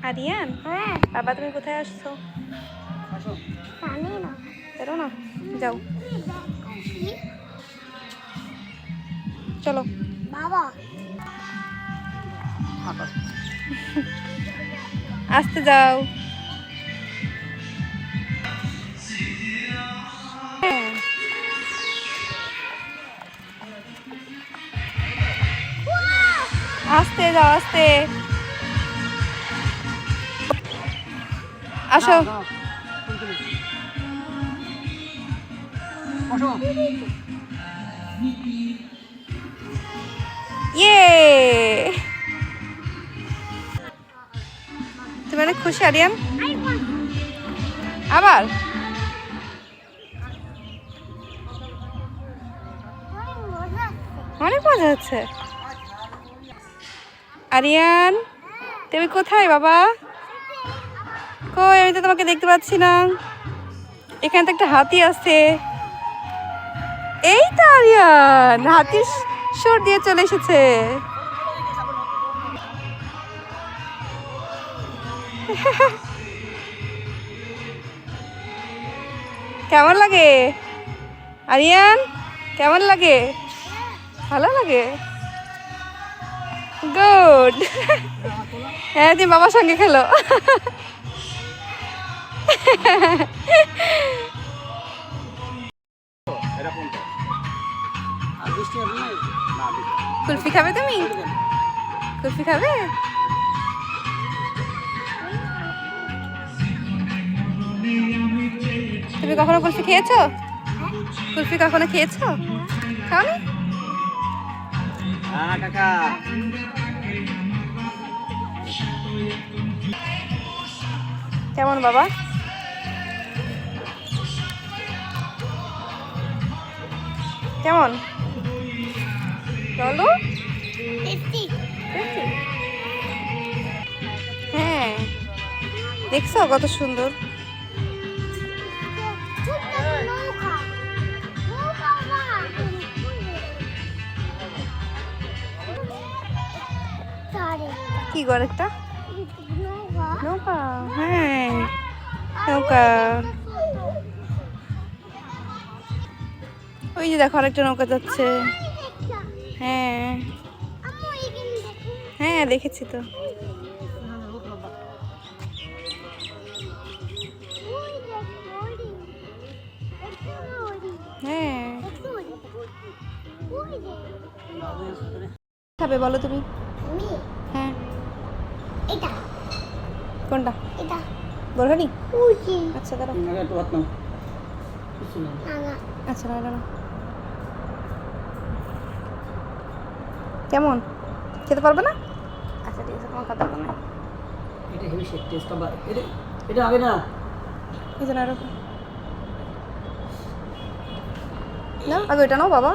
আরিয়ান, হ্যাঁ বাবা তুমি কোথায় আসছো? জানি না বেরো না, যাও চলো। বাবা আসতে যাও। হ্যাঁ। আস্তে যাও, আস্তে আসো। ইয়ে, তুমি অনেক খুশি আরিয়ান? আবার অনেক মজা হচ্ছে। আরিয়ান তুমি কোথায় বাবা? কই, আমি তো তোমাকে দেখতে পাচ্ছি না। এখানে তো একটা হাতি আছে। এই তো আরিয়ান, হাতির সুর দিয়ে চলে এসেছে। কেমন লাগে আরিয়ান? কেমন লাগে? ভালো লাগে, গুড। হ্যাঁ, তুমি বাবার সঙ্গে খেলো। কুলফি খাবে তুমি? কুলফি খাবে? তুমি কখনো কুলফি খেয়েছো? কুলফি কখনো খেয়েছো? খাওনি? কাকা কেমন বাবা? কেমন বলো? হ্যাঁ, দেখছো কত সুন্দর। কি গো একটা নৌকা? হ্যাঁ, নৌকা। ওই যে দেখো আরেকটা নৌকা যাচ্ছে। হ্যাঁ হ্যাঁ, দেখেছি তো। হ্যাঁ, খাবে বলো তুমি? হ্যাঁ, এটা কোনটা? এটা বলনি? উজি আচ্ছা দাঁড়াও। আচ্ছা না, না কেমন, খেতে পারবে না? আচ্ছা ঠিক আছে, তোমার কথা বলো না। এটা হেভি শেক টেস্ট আবার এটা হবে না। এই যে না, এরকম না, আগে এটা নাও বাবা।